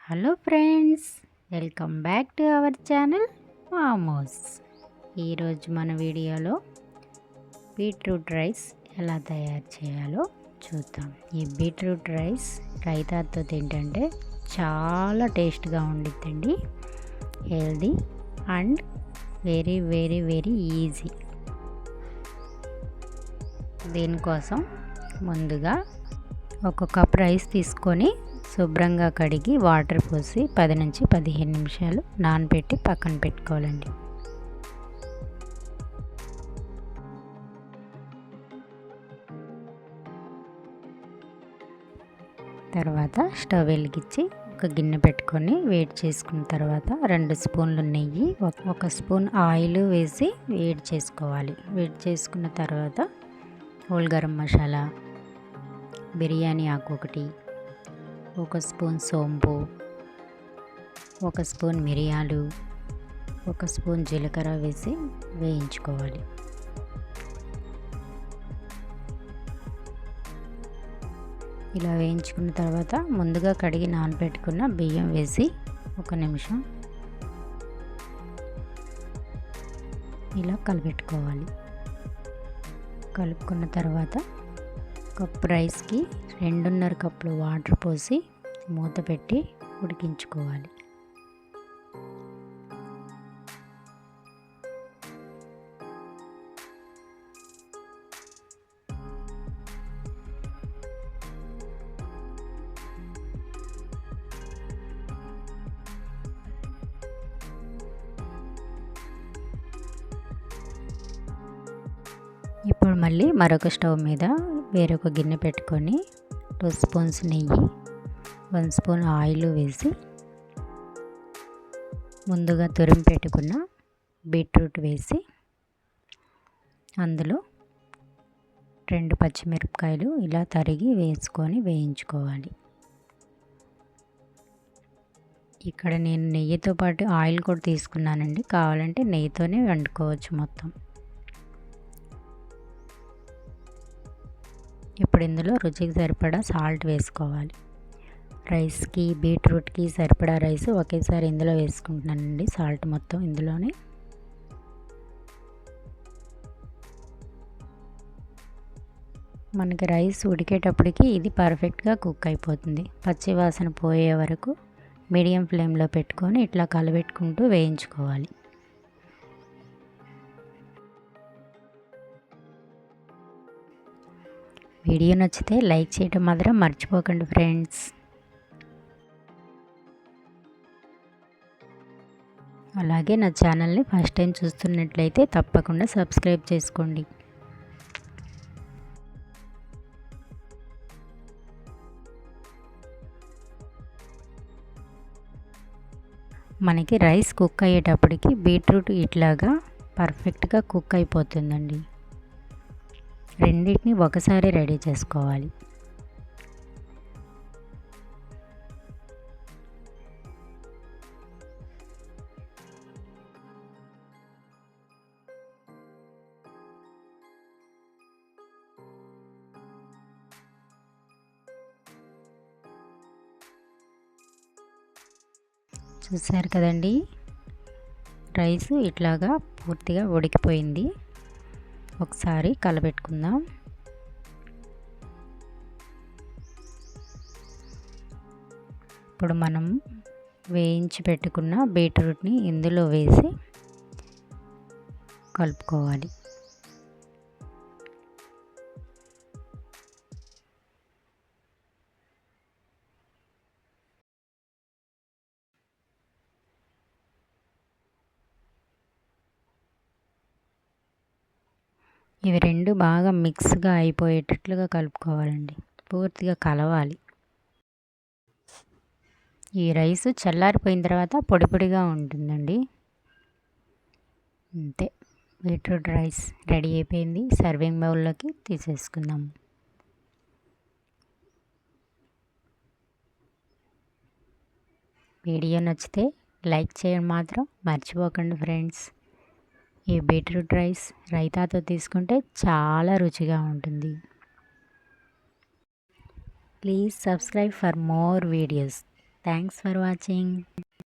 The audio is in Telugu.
Hello friends, welcome back to our channel Mamos. ఈరోజు మన వీడియోలో బీట్రూట్ రైస్ ఎలా తయారు చేయాలో చూద్దాం. ఈ బీట్రూట్ రైస్ రైతాతో తింటుంటే చాలా టేస్ట్గా ఉండిద్దండి. Healthy and very very very easy. దీనికోసం ముందుగా ఒక కప్ రైస్ తీసుకొని శుభ్రంగా కడిగి వాటర్ పోసి 10 నుంచి 15 నిమిషాలు నానబెట్టి పక్కన పెట్టుకోవాలండి. తర్వాత స్టవ్ వెలిగించి ఒక గిన్నె పెట్టుకొని వేడి చేసుకున్న తర్వాత 2 స్పూన్లు నెయ్యి, 1 స్పూన్ ఆయిల్ వేసి వేడి చేసుకోవాలి. వేడి చేసుకున్న తర్వాత హోల్ గరం మసాలా, బిర్యానీ ఆకు 1 స్పూన్ సోంపు, 1 స్పూన్ మిరియాలు, 1 స్పూన్ జీలకర్ర వేసి వేయించుకోవాలి. ఇలా వేయించుకున్న తర్వాత ముందుగా కడిగి నానబెట్టుకున్న బియ్యం వేసి 1 నిమిషం ఇలా కలిపెట్టుకోవాలి. కలుపుకున్న తర్వాత కప్ రైస్కి 2.5 కప్పులు వాటర్ పోసి మూత పెట్టి ఉడికించుకోవాలి. ఇప్పుడు మళ్ళీ మరొక స్టవ్ మీద వేరొక గిన్నె పెట్టుకొని 2 స్పూన్స్ నెయ్యి, 1 స్పూన్ ఆయిల్ వేసి ముందుగా తురిమి పెట్టుకున్న బీట్రూట్ వేసి అందులో 2 పచ్చిమిరపకాయలు ఇలా తరిగి వేసుకొని వేయించుకోవాలి. ఇక్కడ నేను నెయ్యితో పాటు ఆయిల్ కూడా తీసుకున్నానండి. కావాలంటే నెయ్యితోనే వండుకోవచ్చు మొత్తం. ఇప్పుడు ఇందులో రుచికి సరిపడా సాల్ట్ వేసుకోవాలి. రైస్కి బీట్రూట్కి సరిపడా రైస్ ఒకేసారి ఇందులో వేసుకుంటున్నానండి. సాల్ట్ మొత్తం ఇందులోనే. మనకి రైస్ ఉడికేటప్పటికి ఇది పర్ఫెక్ట్గా కుక్ అయిపోతుంది. పచ్చి వాసన పోయే వరకు మీడియం ఫ్లేమ్లో పెట్టుకొని ఇట్లా కలబెట్టుకుంటూ వేయించుకోవాలి. వీడియో నచ్చితే లైక్ చేయడం మాత్రం మర్చిపోకండి ఫ్రెండ్స్. అలాగే నా ఛానల్ని ఫస్ట్ టైం చూస్తున్నట్లయితే తప్పకుండా సబ్స్క్రైబ్ చేసుకోండి. మనకి రైస్ కుక్ అయ్యేటప్పటికి బీట్రూట్ ఇట్లాగా పర్ఫెక్ట్గా కుక్ అయిపోతుందండి. రెండింటిని ఒకసారి రెడీ చేసుకోవాలి. చూసారు కదండి, రైస్ ఇట్లాగా పూర్తిగా ఉడికిపోయింది. ఒకసారి కలబెట్టుకుందాం. ఇప్పుడు మనం వేయించి పెట్టుకున్న బీట్రూట్ని ఇందులో వేసి కలుపుకోవాలి. ఇవి రెండు బాగా మిక్స్గా అయిపోయేటట్లుగా కలుపుకోవాలండి. పూర్తిగా కలవాలి. ఈ రైస్ చల్లారిపోయిన తర్వాత పొడి పొడిగా ఉంటుందండి. అంతే, బీట్రూట్ రైస్ రెడీ అయిపోయింది. సర్వింగ్ బౌల్లోకి తీసేసుకుందాం. వీడియో నచ్చితే లైక్ చేయడం మాత్రం మర్చిపోకండి ఫ్రెండ్స్. ఈ బీట్రూట్ రైస్ రైతాతో తీసుకుంటే చాలా రుచిగా ఉంటుంది. Please subscribe for more videos. Thanks for watching.